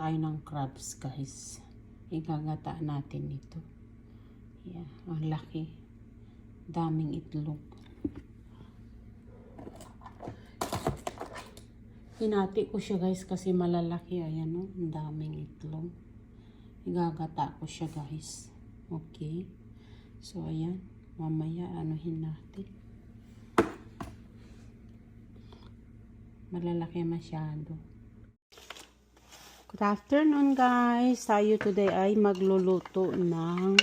tayo ng crabs, guys. Igagata natin ito. Yeah, ang laki. Daming itlog. Hinati ko siya, guys, kasi malalaki. Ayan, oh, ang daming itlog. Igagata ko siya, guys. Okay. So, ayan. Mamaya, anuhin natin. Malalaki masyado. Good afternoon, guys. Tayo today ay magluluto ng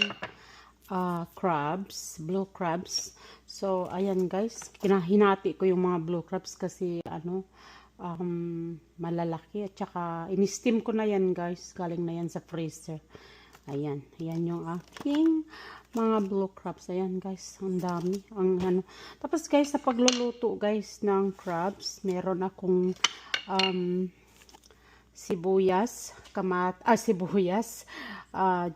crabs, blue crabs. So, ayan, guys. Hinati ko yung mga blue crabs kasi malalaki. At saka, in-steam ko na yan, guys. Galing na yan sa freezer. Ayan. Ayan yung aking mga blue crabs. Ayan, guys. Ang dami. Tapos, guys, sa pagluluto, guys, ng crabs, meron akong sibuyas,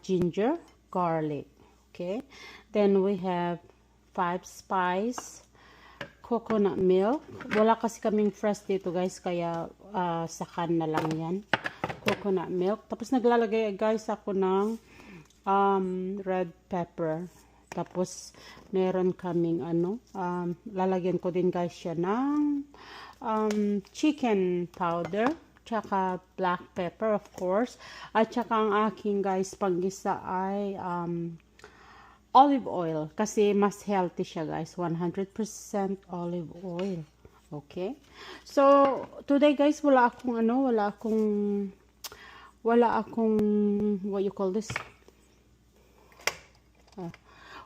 ginger, garlic. Okay. Then we have 5 spice, coconut milk. Wala kasi kaming fresh dito, guys, kaya sa can na lang yan. Coconut milk. Tapos naglalagay, guys, ako ng red pepper. Tapos meron kaming lalagyan ko din, guys, siya ng chicken powder. Tsaka black pepper, of course. At tsaka ang aking, guys, panggisa ay olive oil. Kasi mas healthy siya, guys. 100% olive oil. Okay? So, today, guys, wala akong what you call this?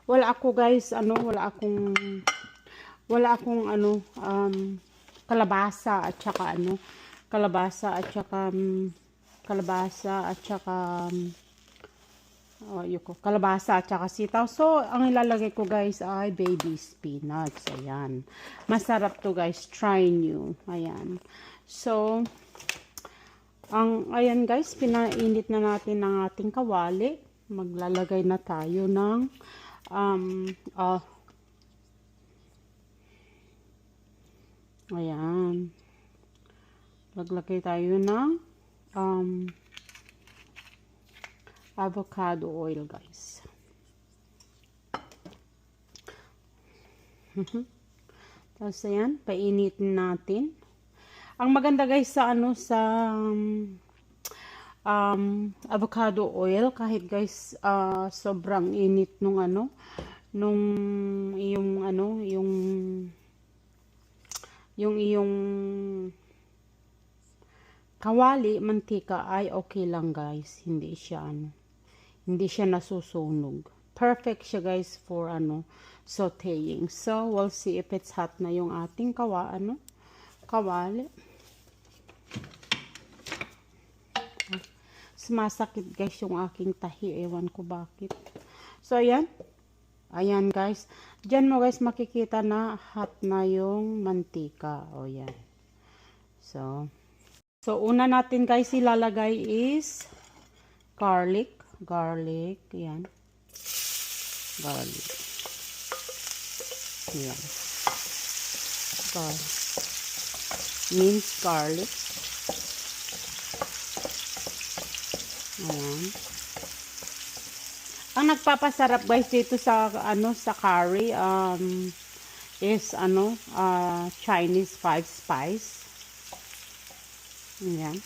Wala akong kalabasa at saka sitaw. So, ang ilalagay ko, guys, ay baby spinach. Ayan. Masarap to, guys. Try nyo. Ayan. So, ayan, guys, pinainit na natin ang ating kawali. Maglalagay na tayo ng ayan. Maglagay tayo ng avocado oil, guys. Tapos ayan, painitin natin. Ang maganda, guys, sa avocado oil, kahit, guys, sobrang init yung iyong kawali, mantika ay okay lang, guys. Hindi siya nasusunog. Perfect siya, guys, for sauteing. So, we'll see if it's hot na yung ating kawali. Sumasakit, guys, yung aking tahi. Ewan ko bakit. So, ayan. Ayan, guys. Diyan mo, guys, makikita na hot na yung mantika. O, yan. So, una natin, guys, ilalagay is garlic. Yan. Garlic. Yan. Minced garlic. Ayan. Ang nagpapasarap, guys, dito sa curry is Chinese 5 spice. Ayan.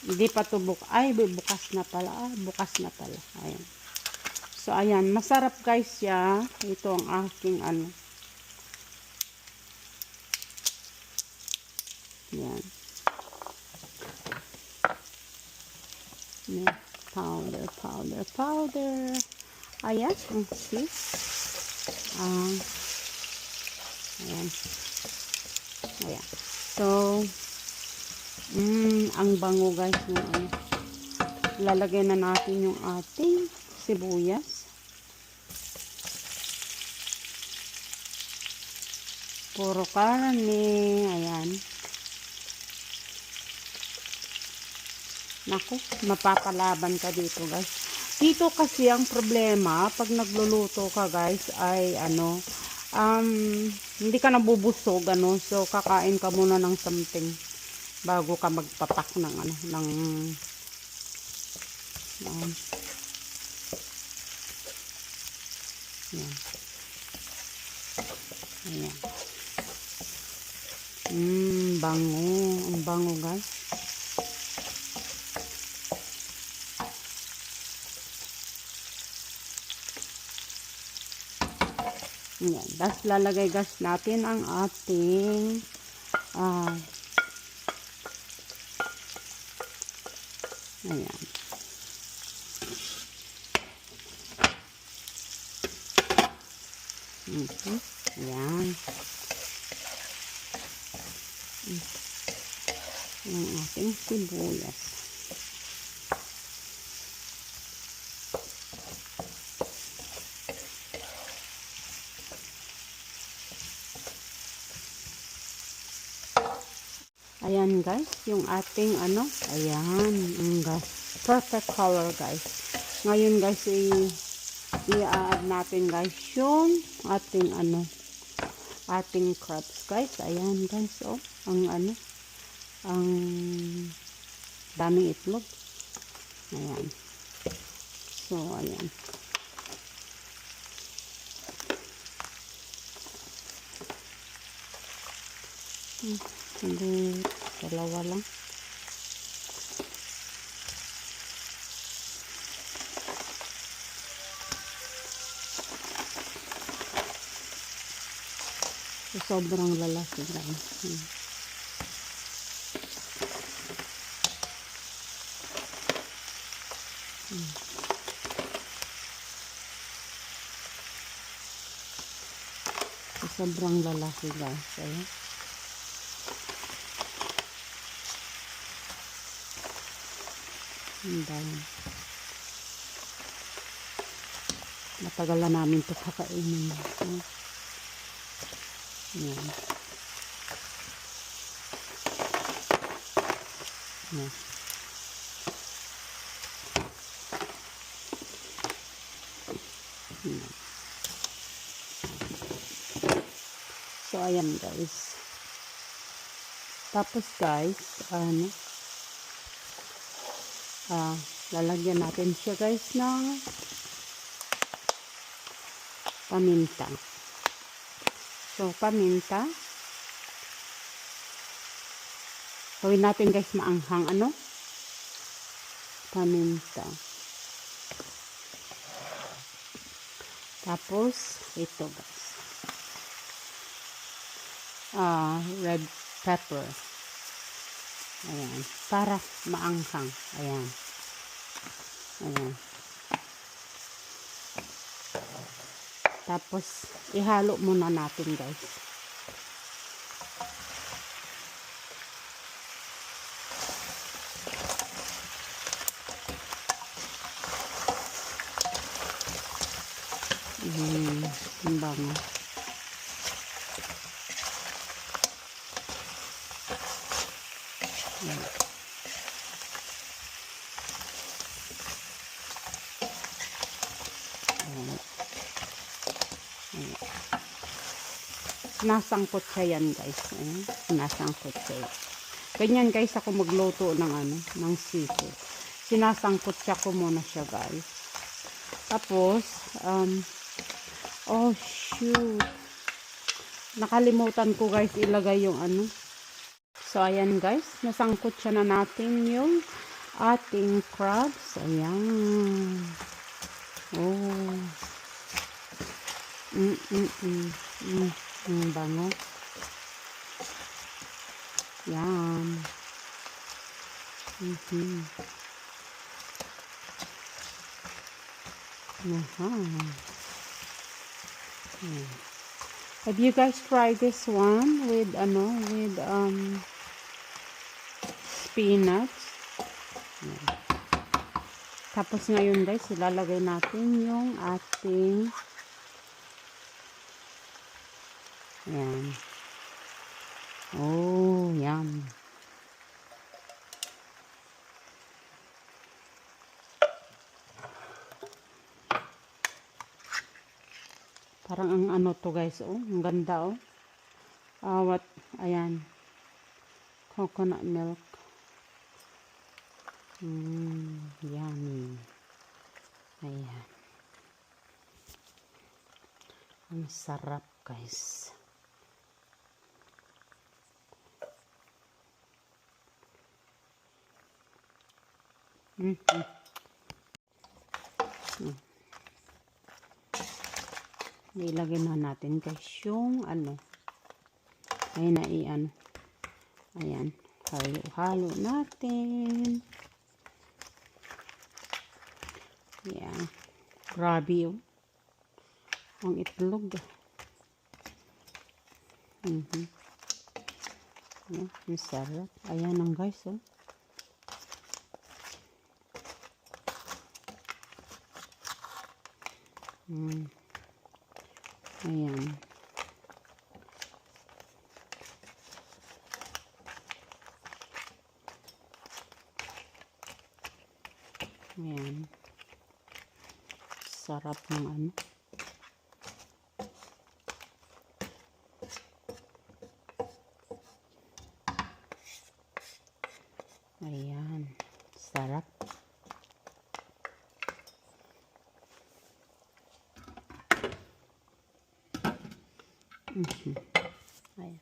Hindi pa to bukas na pala. Ayan. So, ayan. Masarap, guys, siya. Ito ang aking Ayan. Powder. Ayan. See? Ayan. Ayan. So, ang bango, guys, yung lalagay na natin yung ating sibuyas. Puro karne. Ayan. Naku, mapapalaban ka dito, guys. Dito kasi ang problema, pag nagluluto ka, guys, ay hindi ka nabubusog, ano. So, kakain ka muna ng something bago ka magpapak ng, ano, ng, yan. Yan. Ayan. Bango. Ang bango, guys. Ayan. Tapos lalagay gas natin ang ating ayan. Ayan. Ang ating sibuyas. Ayan guys, yung ating ano, ayan, perfect color guys. Ngayon guys, i-add natin guys yung ating ano, ating crabs guys. Ayan guys, oh, ang ano, ang daming itlog. Ayan. So, ayan. Hindi, dalawa lang. So, sobrang lalaki lang. So, sobrang lalaki guys. Ayan. Matagal na namin ito kakainin. Ayan. Ayan. Ayan. So, ayan guys. Tapos guys, ano, lalagyan natin siya guys ng paminta. So, paminta. Gawin natin guys maanghang, ano? Paminta. Tapos, ito guys. Red pepper. Ayan. Para maanghang. Ayan. Ayan. Tapos, ihalo muna natin guys. Ang bango. Ayan. Sinasangkot siya yan guys. Ayan. Sinasangkot siya yan. Ganyan guys ako magluto ng ano, ng seafood. Sinasangkot siya ko muna siya guys. Tapos, oh shoot. Nakalimutan ko guys ilagay yung ano. So ayan guys, nasangkot siya na natin yung ating crabs. Ayan. Oh. Ang bango. Yan. Have you guys tried this one with ano, with spinach? Yan. Tapos ngayon guys, ilalagay natin yung ating yan. Oh, yum. Parang ang ano to guys, oh, ang ganda oh. Ayan. Coconut milk. Yummy. Ayan. Ang sarap, guys. Ilagay na natin, guys, yung ano. Ayan na, ano. Ayan. Halo-halo natin. Ayan. Grabe yun. Ang itlog. Ayan, ang sarap. Ayan ang guys, oh. Ayan. Ayan. Sarap ng ano. Ayan. Sarap. Ayan.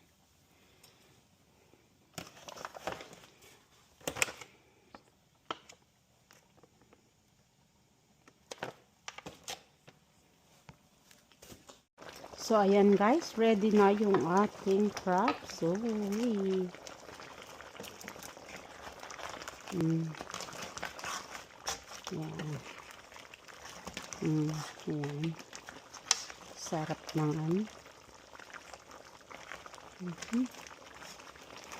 So, ayan guys, ready na yung ating crab. So, Ayan. Ayan. Sarap ng ano.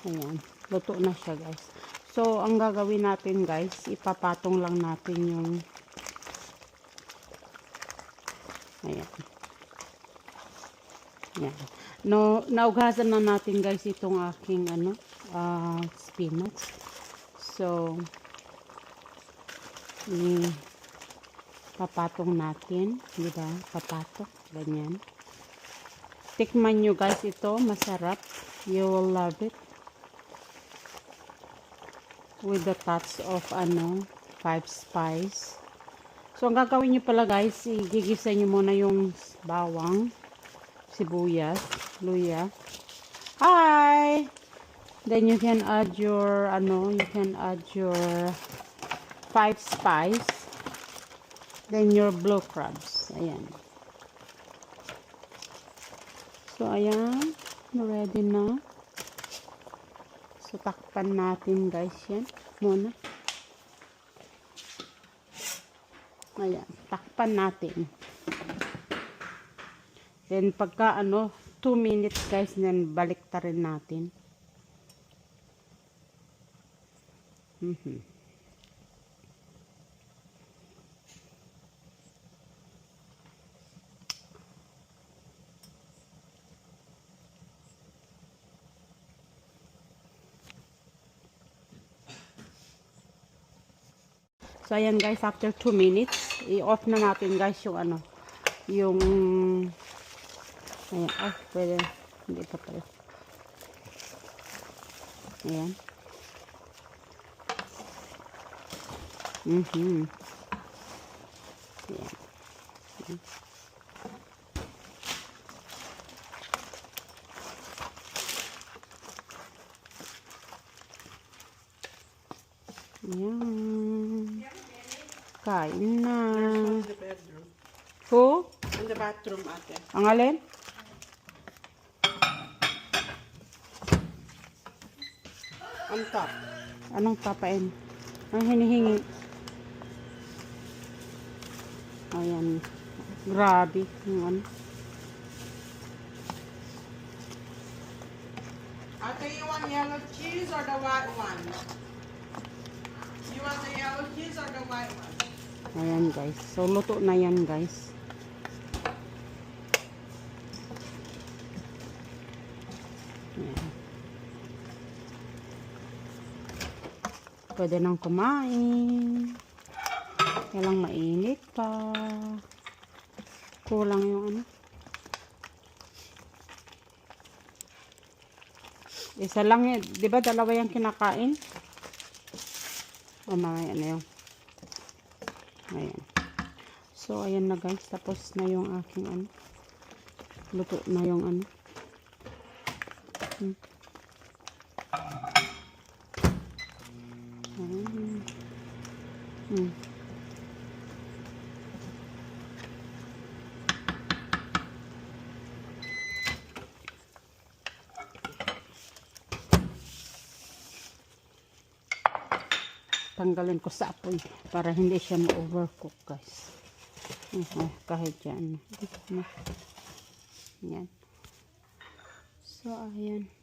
Ayan. Luto na siya, guys. So, ang gagawin natin, guys, ipapatong lang natin yung ayan. Ayan. No, naugasan na natin, guys, itong aking ano, spinach. So, papatong natin, diba? Papatok, ganyan. Tikman nyo, guys, ito, masarap. You will love it. With the touch of, ano, 5 spice. So, ang gagawin nyo pala, guys, igigisa nyo muna yung bawang, sibuyas, luya. Hi! Then, you can add your, ano, you can add your 5 spice. Then, your blue crabs. Ayan. So, ayan. Ready na. So, takpan natin, guys, yan. Muna. Ayan. Takpan natin. Then, pagka, ano, 2 minutes, guys, then, balik ta rin natin. So, ayan guys, after 2 minutes, i-off na natin guys yung ano, yung, ayan, pwede, hindi pa pala. Ayan. Ayan. Ayan. Kain na. Who? In the bathroom, ate. Ang alin? On top. Anong papain? Ang hinihingi. Ayan. Grabe. Yung ano. Ate, you want yellow cheese or the white one? You want the yellow cheese or the white one? Ayan guys. So, luto na yan guys. Ayan. Pwede nang kumain. Kailang mainit pa. Kulang yung ano. Isa lang yan. Di ba dalawa yung kinakain? O mamaya na yung. Ayan. So, ayan na guys. Tapos na yung aking ano. Luto na yung ano. Tanggalin ko sa apoy para hindi siya ma-overcook guys. Kahit yan. Yan. So, ayan.